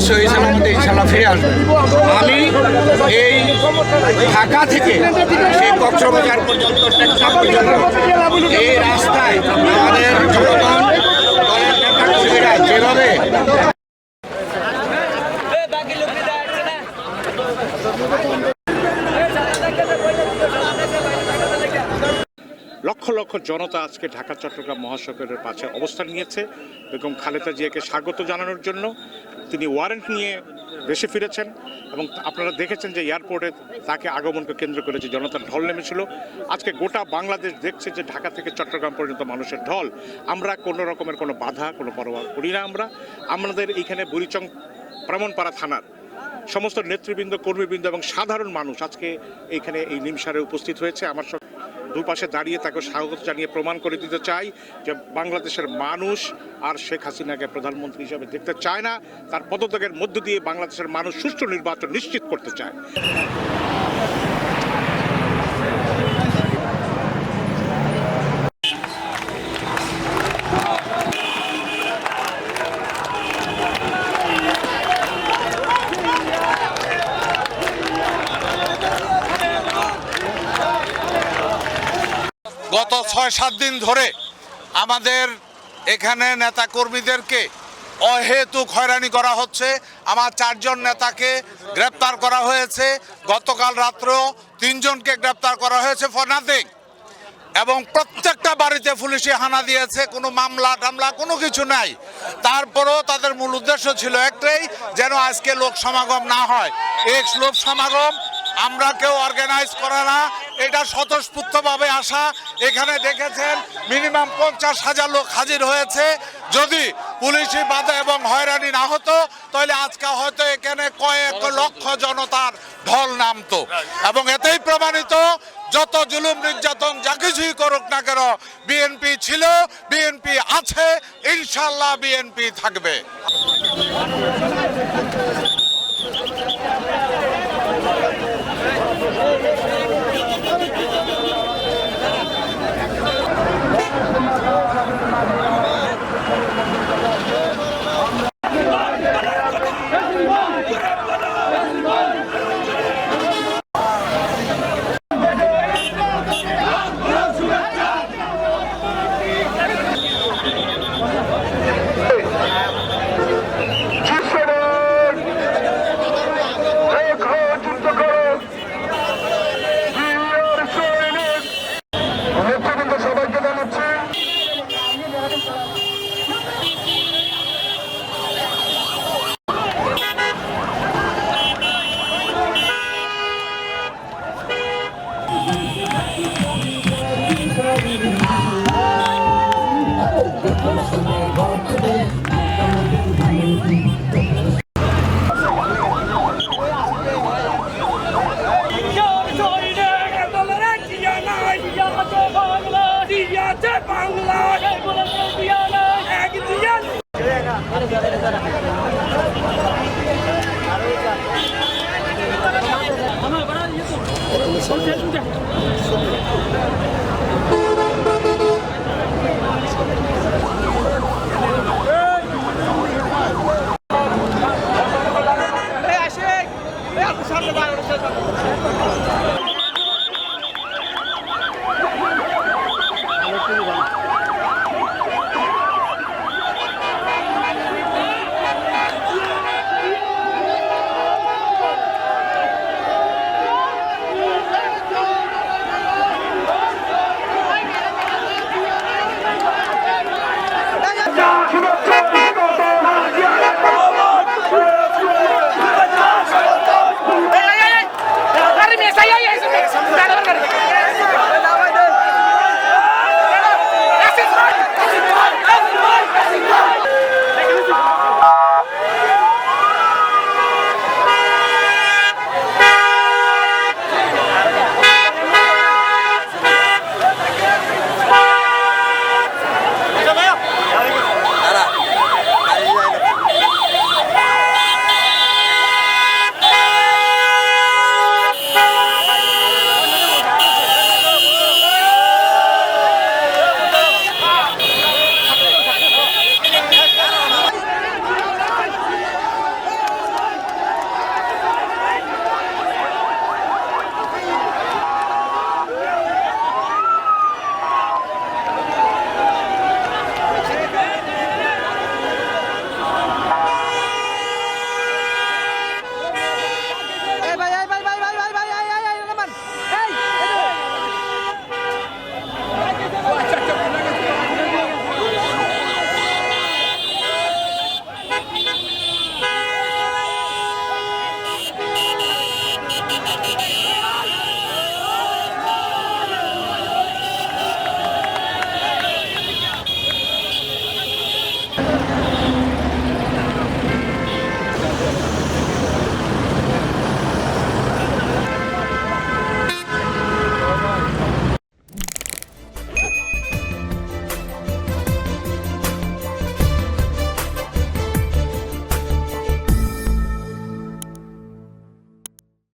সহি সালামতে ইনশাল্লাহ ফিরে আসবেন। আমি এই ঢাকা থেকে সেই কক্সবাজার পর্যন্ত এই রাস্তায় আমাদের জনগণ দলের নেতা কর্মীরা যেভাবে লক্ষ লক্ষ জনতা আজকে ঢাকা চট্টগ্রাম মহাসড়কের পাশে অবস্থান নিয়েছে বেগম খালেদা জিয়াকে স্বাগত জানানোর জন্য। তিনি ওয়ারেন্ট নিয়ে দেশে ফিরেছেন এবং আপনারা দেখেছেন যে এয়ারপোর্টে তাকে আগমনকে কেন্দ্র করে যে জনতার ঢল নেমেছিল। আজকে গোটা বাংলাদেশ দেখছে যে ঢাকা থেকে চট্টগ্রাম পর্যন্ত মানুষের ঢল। আমরা কোনো রকমের কোনো বাধা কোনো পরোয়া করি না। আমাদের এইখানে বুড়িচং ব্রাহ্মণপাড়া থানার সমস্ত নেতৃবৃন্দ, কর্মীবৃন্দ এবং সাধারণ মানুষ আজকে এইখানে এই নিমসারে উপস্থিত হয়েছে। আমার দুপাশে দাঁড়িয়ে তাকে স্বাগত জানিয়ে প্রমাণ করে দিতে চাই যে বাংলাদেশের মানুষ আর শেখ হাসিনাকে প্রধানমন্ত্রী হিসেবে দেখতে চায় না। তার পদত্যাগের মধ্য দিয়ে বাংলাদেশের মানুষ সুষ্ঠু নির্বাচন নিশ্চিত করতে চায়। গত ৬-৭ দিন ধরে আমাদের এখানে নেতা কর্মীদেরকে অহেতুক হয়রানি করা হচ্ছে। আমার ৪ জন নেতাকে গ্রেপ্তার করা হয়েছে। গতকাল রাত্রেও ৩ জনকে গ্রেপ্তার করা হয়েছে ফর নাথিং। এবং প্রত্যেকটা বাড়িতে পুলিশে হানা দিয়েছে, কোনো মামলা টামলা কোনো কিছু নাই। তারপরেও তাদের মূল উদ্দেশ্য ছিল একটাই, যেন আজকে লোক সমাগম না হয়। এই লোক সমাগম আমরা কেউ অর্গানাইজ করে না, এটা স্বতঃস্ফূর্তভাবে আসা। এখানে দেখেছেন মিনিমাম 50,000 লোক হাজির হয়েছে। যদি পুলিশি বাধা এবং হয়রানি না হতো তাহলে আজকে হয়তো এখানে কয়েক লক্ষ জনতার ঢল নামতো। এবং এতেই প্রমাণিত, যত জুলুম নির্যাতন যা কিছুই করুক না কেন, বিএনপি ছিল, বিএনপি আছে, ইনশাল্লাহ বিএনপি থাকবে। Thank you.